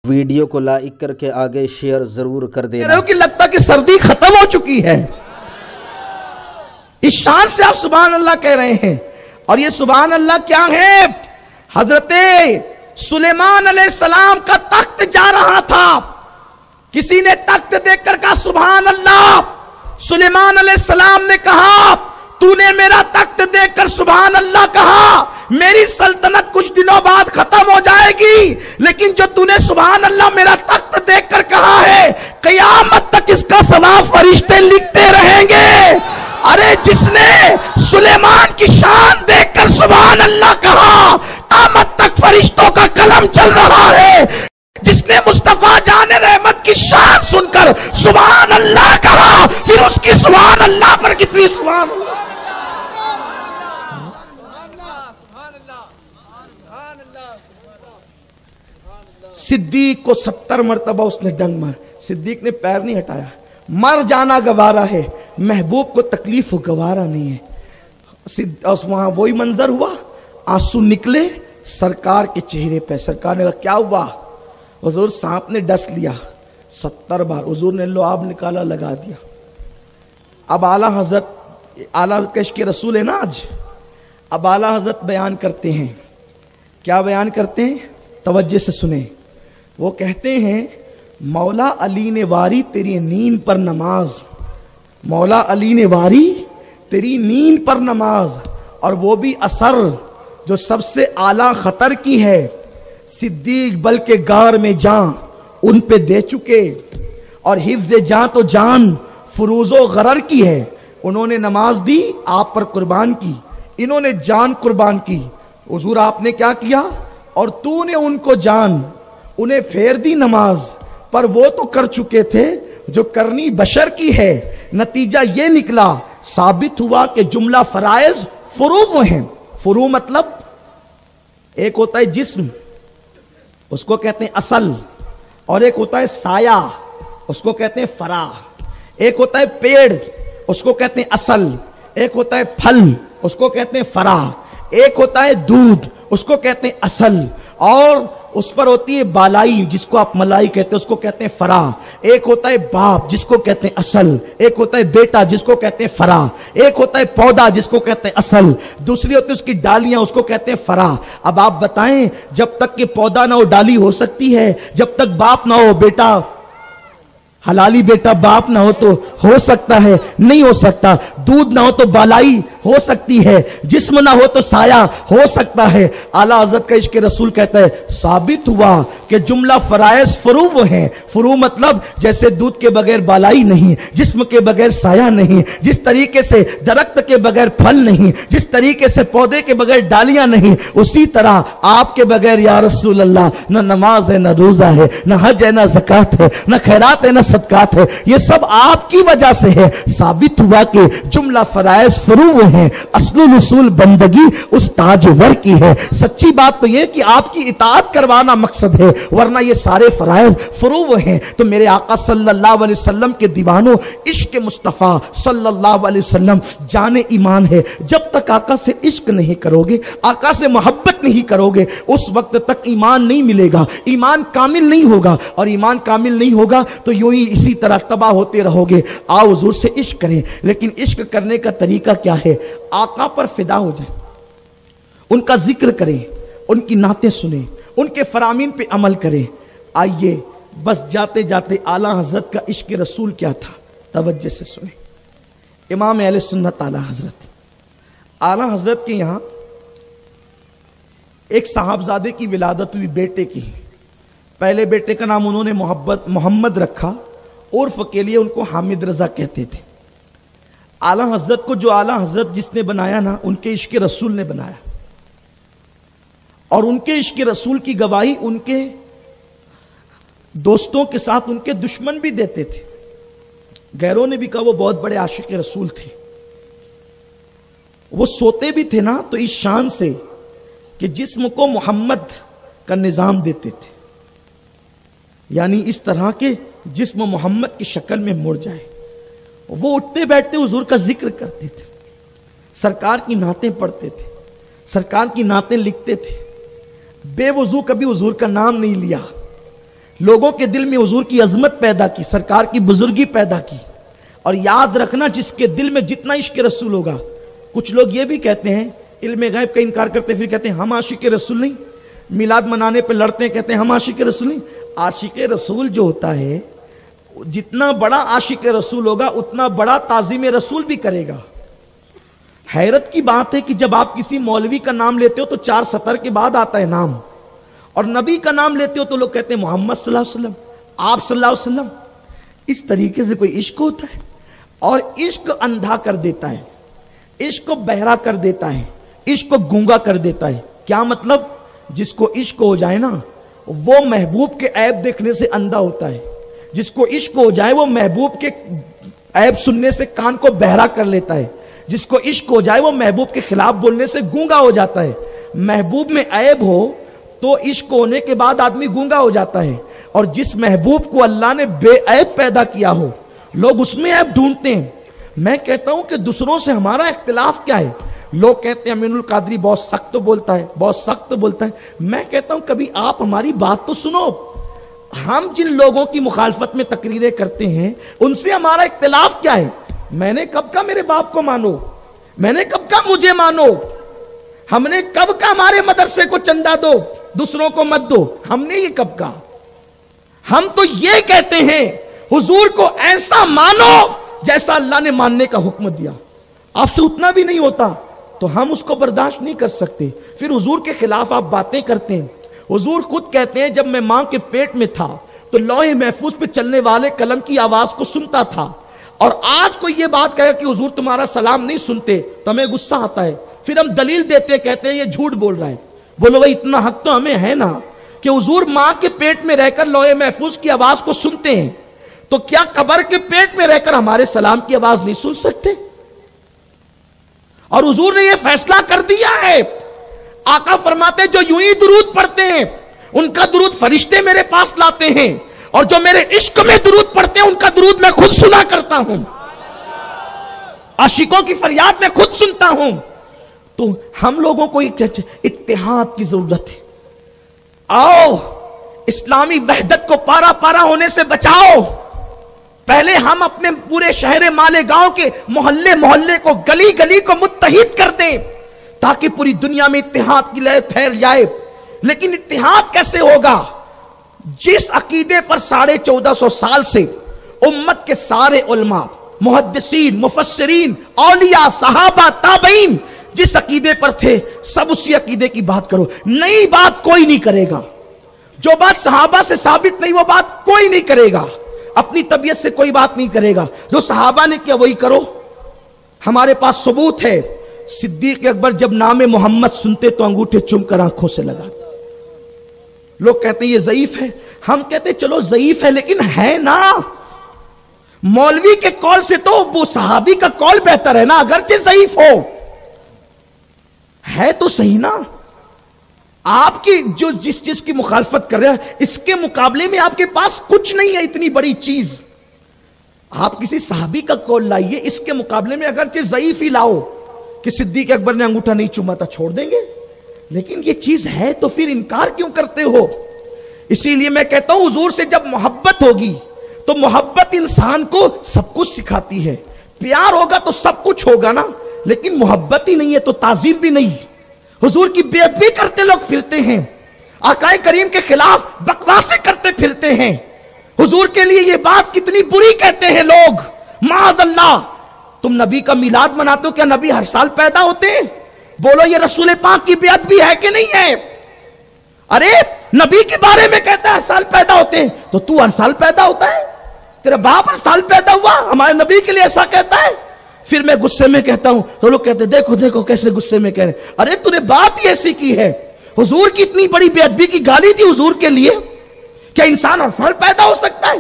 Video کو like کر کے آگے شیئر ضرور کر دینا کہ لگتا کہ سردی ختم ہو چکی ہے. اس شان سے آپ سبحان اللہ کہہ رہے ہیں. اور یہ سبحان اللہ کیا ہے؟ حضرت سلیمان علیہ السلام کا تخت جا رہا تھا. کسی نے تخت دیکھ کر کہا سبحان اللہ. سلیمان علیہ السلام نے کہا تو نے میرا تخت دیکھ کر سبحان اللہ کہا, میری سلطنت کچھ دنوں بعد ختم ہو جائے گی, لیکن جو تو نے سبحان اللہ میرا تخت دیکھ کر کہا ہے قیامت تک اس کا ثواب فرشتے لکھتے رہیں گے. ارے جس نے سلیمان کی شان دیکھ کر سبحان اللہ کہا, قیامت تک فرشتوں کا قلم چل رہا ہے. جس نے مصطفیٰ جان رحمت کی شان سن کر سبحان اللہ کہا, پھر اس کی سبحان اللہ پر کتنی سبحان اللہ. صدیق کو 70 مرتبہ اس نے ڈنگ مار. صدیق نے پیر نہیں ہٹایا. مر جانا گوارا ہے, محبوب کو تکلیف گوارا نہیں ہے. وہاں وہی منظر ہوا, آنسو نکلے سرکار کے چہرے پہ. سرکار نے کہا کیا ہوا؟ حضور سانپ نے ڈس لیا 70 بار. حضور نے لعاب نکالا لگا دیا. اب اعلیٰ حضرت کا عشق رسول ہے نا آج. اب اعلیٰ حضرت بیان کرتے ہیں. کیا بیان کرتے ہیں؟ توجہ سے سنیں. وہ کہتے ہیں مولا علی نے واری تیری نیند پر نماز. مولا علی نے واری تیری نیند پر نماز, اور وہ بھی اثر جو سب سے اعلیٰ خطر کی ہے. صدیق بلکہ غار میں جان ان پہ دے چکے, اور حفظ جان تو جان فروز و غرر کی ہے. انہوں نے نماز دی, آپ پر قربان کی. انہوں نے جان قربان کی. حضور آپ نے کیا کیا؟ اور تو نے ان کو جان, انہیں پھیر دی نماز. پر وہ تو کر چکے تھے جو کرنی بشر کی ہے. نتیجہ یہ نکلا, ثابت ہوا کہ جملہ فرائض فروع ہیں. فروع مطلب ایک ہوتا ہے جسم, اس کو کہتے ہیں اصل, اور ایک ہوتا ہے سایہ, اس کو کہتے ہیں فرع. ایک ہوتا ہے پیڑ, اس کو کہتے ہیں اصل. ایک ہوتا ہے پھل, اس کو کہتے ہیں فرع. ایک ہوتا ہے دودھ, اس کو کہتے ہیں اصل. اور اس پر ہوتی ہے بالائی, جس کو آپ ملائی کہتے ہیں, اس کو کہتے ہیں فرع. ایک ہوتا ہے باپ, جس کو کہتے ہیں اصل. ایک ہوتا ہے بیٹا, جس کو کہتے ہیں فرع. ایک ہوتا ہے پودا, جس کو کہتے ہیں اصل. دوسری ہوتی ہے اس کی ڈالیاں, اس کو کہتے ہیں فرع. اب آپ بتائیں, جب تک کہ پودا نہ ہو ڈالی ہو سکتی ہے, جب تک باپ نہ ہو بیٹا, حلالی بیٹا باپ نہ ہو تو ہو سکتا ہے؟ نہیں ہو سکتا. دودھ نہ ہو تو بالائی ہو سکتی ہے, جسم نہ ہو تو سایہ ہو سکتا ہے. اعلیٰ حضرت کا عشق رسول کہتا ہے ثابت ہوا کہ جملہ فرائض فروع ہیں. فروع مطلب جیسے دودھ کے بغیر بالائی نہیں, جسم کے بغیر سایہ نہیں, جس طریقے سے درخت کے بغیر پھل نہیں, جس طریقے سے پودے کے بغیر ڈالیاں نہیں, اسی طرح آپ کے بغیر یا رسول اللہ نہ نماز ہے, نہ روزہ ہے, نہ حج ہے, نہ زکات ہے, نہ خیرات ہے, نہ صدقات ہے. یہ سب آپ کی وجہ سے ہے. ثابت ہوا کہ جملہ فرائض فروع ہیں. اصل اصول بندگی اس تاجور کی ہے. سچی بات تو یہ کہ آپ کی اطاعت کروانا مقصد ہے, ورنہ یہ سارے فرائض فروع ہیں. تو میرے آقا صلی اللہ علیہ وسلم کے دیوانوں, عشق مصطفیٰ صلی اللہ علیہ وسلم جان ایمان ہے. جب تک آقا سے عشق نہیں کرو گے, آقا سے محبت نہیں کرو گے, اس وقت تک ایمان نہیں ملے گا, ایمان کامل نہیں ہوگا. اور ایمان کامل نہیں ہوگا تو یوں ہی اسی طرح تباہ ہوتے رہو گے. آؤ حضور سے عشق کریں, لیکن عشق کرنے کا طریقہ کیا ہے؟ آقا پر فدا ہو جائیں, ان کا ذکر کریں, ان کی نعتیں سنیں, ان کے فرامین پہ عمل کریں. آئیے بس جاتے جاتے اعلیٰ حضرت کا عشق رسول کیا تھا, توجہ سے سنیں. امام اہل سنت اعلیٰ حضرت کے یہاں ایک صاحبزادے کی ولادت ہوئی, بیٹے کی. پہلے بیٹے کا نام انہوں نے محمد رکھا, عرف کے لیے ان کو حامد رضا کہتے تھے. اعلیٰ حضرت کو جو اعلیٰ حضرت جس نے بنایا نا, ان کے عشق رسول نے بنایا. اور ان کے عشق رسول کی گواہی ان کے دوستوں کے ساتھ ان کے دشمن بھی دیتے تھے. غیروں نے بھی کہا وہ بہت بڑے عاشق رسول تھے. وہ سوتے بھی تھے نا تو اس شان سے کہ جسم کو محمد کا نظام دیتے تھے, یعنی اس طرح کے جسم محمد کی شکل میں مڑ جائے. وہ اٹھتے بیٹھتے حضور کا ذکر کرتے تھے, سرکار کی نعتیں پڑھتے تھے, سرکار کی نعتیں لکھتے تھے. بے وضو کبھی حضور کا نام نہیں لیا, लोगों के दिल में हुजूर की अजमत पैदा की, सरकार की बुजुर्गी पैदा की। और याद रखना, जिसके दिल में जितना इश्क रसूल होगा, कुछ लोग ये भी कहते हैं, इल्म गैब का इनकार करते फिर कहते हैं हम आशिक रसूल नहीं, मिलाद मनाने पे लड़ते हैं, कहते हैं हम आशिक रसूल नहीं। आशिक रसूल जो होता है, जितना बड़ा आशिक रसूल होगा उतना बड़ा ताज़ीम रसूल भी करेगा। हैरत की बात है कि जब आप किसी मौलवी का नाम लेते हो तो 4 सतर के बाद आता है नाम, और नबी का नाम लेते हो तो लोग कहते हैं मोहम्मद सल्लल्लाहु अलैहि वसल्लम, आप सल्लल्लाहु अलैहि वसल्लम। इस तरीके से कोई इश्क होता है? और इश्क अंधा कर देता है, इश्क को बहरा कर देता है, इश्क को गूंगा कर देता है। क्या मतलब? जिसको इश्क हो जाए ना, वो महबूब के ऐब देखने से अंधा होता है। जिसको इश्क हो जाए वो महबूब के ऐब सुनने से कान को बहरा कर लेता है। जिसको इश्क हो जाए वो महबूब के खिलाफ बोलने से गूंगा हो जाता है। महबूब में ऐब हो तो इश्क होने के बाद आदमी गूंगा हो जाता है। और जिस महबूब को अल्लाह ने बेऐब पैदा किया हो, लोग उसमें ऐब ढूंढते हैं। मैं कहता हूं कि दूसरों से हमारा इख्तिलाफ क्या है? लोग कहते हैं अमीनुल कादरी बहुत सख्त बोलता है, बहुत सख्त बोलता है। मैं कहता हूं कभी आप हमारी बात तो सुनो। हम जिन लोगों की मुखालफत में तकरीरें करते हैं उनसे हमारा इख्तिलाफ क्या है? मैंने कब का मेरे बाप को मानो, मैंने कब का मुझे मानो, हमने कब का हमारे मदरसे को चंदा दो, दूसरों को मत दो, हमने ये कब का? हम तो ये कहते हैं हुजूर को ऐसा मानो जैसा अल्लाह ने मानने का हुक्म दिया। आपसे उतना भी नहीं होता तो हम उसको बर्दाश्त नहीं कर सकते। फिर हुजूर के खिलाफ आप बातें करते हैं। हुजूर खुद कहते हैं जब मैं मां के पेट में था तो लौहे महफूज पे चलने वाले कलम की आवाज को सुनता था, और आज कोई ये बात कहे कि हुजूर तुम्हारा सलाम नहीं सुनते तो हमें गुस्सा आता है। फिर हम दलील देते, कहते हैं ये झूठ बोल रहा है। बोलो भाई, इतना हक तो हमें है ना कि हुजूर मां के पेट में रहकर लौहे महफूज की आवाज को सुनते हैं, तो क्या कब्र के पेट में रहकर हमारे सलाम की आवाज नहीं सुन सकते? और हुजूर ने यह फैसला कर दिया है। आका फरमाते जो यूं ही दुरूद पढ़ते हैं उनका दुरूद फरिश्ते मेरे पास लाते हैं, और जो मेरे इश्क में दुरूद पढ़ते हैं उनका दुरूद मैं खुद सुना करता हूं। आशिकों की फरियाद मैं खुद सुनता हूं। तो हम लोगों को इत्तेहाद की जरूरत है। आओ, इस्लामी वहदत को पारा पारा होने से बचाओ। पहले हम अपने पूरे शहर मालेगांव के मोहल्ले मोहल्ले को, गली गली को मुत्तहिद कर दें ताकि पूरी दुनिया में इत्तेहाद की लहर फैल जाए। लेकिन इत्तेहाद कैसे होगा? जिस अकीदे पर 1450 साल से उम्मत के सारे उलमा, मुहद्दिसीन, मुफस्सिरीन, औलिया, सहाबा, ताबईन जिस अकीदे पर थे, सब उसी अकीदे की बात करो। नई बात कोई नहीं करेगा। जो बात सहाबा से साबित नहीं वो बात कोई नहीं करेगा। अपनी तबीयत से कोई बात नहीं करेगा। जो सहाबा ने किया वही करो। हमारे पास सबूत है। सिद्दीक अकबर जब नाम मोहम्मद सुनते तो अंगूठे चूमकर आंखों से लगाते। लोग कहते हैं ये ज़ईफ है, हम कहते चलो ज़ईफ है लेकिन है ना। मौलवी के कौल से तो वो सहाबी का कौल बेहतर है ना, अगरचे ज़ईफ हो, है तो सही ना। आपकी जो जिस चीज की मुखालफत कर रहे हैं इसके मुकाबले में आपके पास कुछ नहीं है इतनी बड़ी चीज। आप किसी सहाबी का कौल लाइए, इसके मुकाबले में अगरचे ज़ईफ ही लाओ कि सिद्दीक अकबर ने अंगूठा नहीं चूमा था, छोड़ देंगे। लेकिन ये चीज है तो फिर इनकार क्यों करते हो? इसीलिए मैं कहता हूं हुजूर से जब मोहब्बत होगी तो मोहब्बत इंसान को सब कुछ सिखाती है। प्यार होगा तो सब कुछ होगा ना, लेकिन मोहब्बत ही नहीं है तो ताजीम भी नहीं। हुजूर की बेअदबी करते लोग फिरते हैं, आकाए करीम के खिलाफ बकवासें करते फिरते हैं। हुजूर के लिए ये बात कितनी बुरी कहते हैं लोग। माअज़ल्लाह, तुम नबी का मिलाद मनाते हो, क्या नबी हर साल पैदा होते हैं? बोलो ये रसूल पाक की बेअदबी है कि नहीं है? अरे नबी के बारे में कहता है हर साल पैदा होते हैं, तो तू हर साल पैदा होता है? तेरा बाप हर साल पैदा हुआ, हमारे नबी के लिए ऐसा कहता है? फिर मैं गुस्से में कहता हूं तो लोग कहते देखो देखो कैसे गुस्से में कह रहे। अरे तूने बात ही ऐसी की है, हुजूर की इतनी बड़ी बेअदबी की गाली दी हुजूर के लिए, क्या इंसान हर साल पैदा हो सकता है?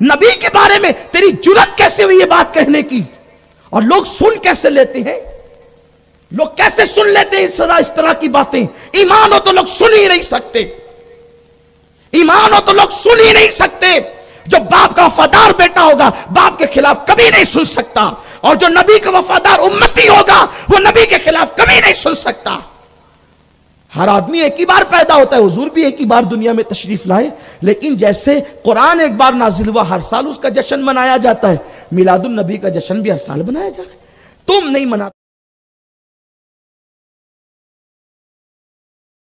नबी के बारे में तेरी जुर्रत कैसे हुई ये बात कहने की? और लोग सुन कैसे लेते हैं? लोग कैसे सुन लेते हैं इस तरह की बातें? ईमान हो तो लोग सुन ही नहीं सकते, ईमान हो तो लोग सुन ही नहीं सकते। जो बाप का वफादार बेटा होगा बाप के खिलाफ कभी नहीं सुन सकता, और जो नबी का वफादार उम्मती होगा वो नबी के खिलाफ कभी नहीं सुन सकता। ہر آدمی ایک ہی بار پیدا ہوتا ہے، حضور بھی ایک ہی بار دنیا میں تشریف لائے، لیکن جیسے قرآن ایک بار نازل ہوا ہر سال اس کا جشن منایا جاتا ہے، میلاد النبی کا جشن بھی ہر سال منایا جا رہا ہے، تم نہیں مناتے۔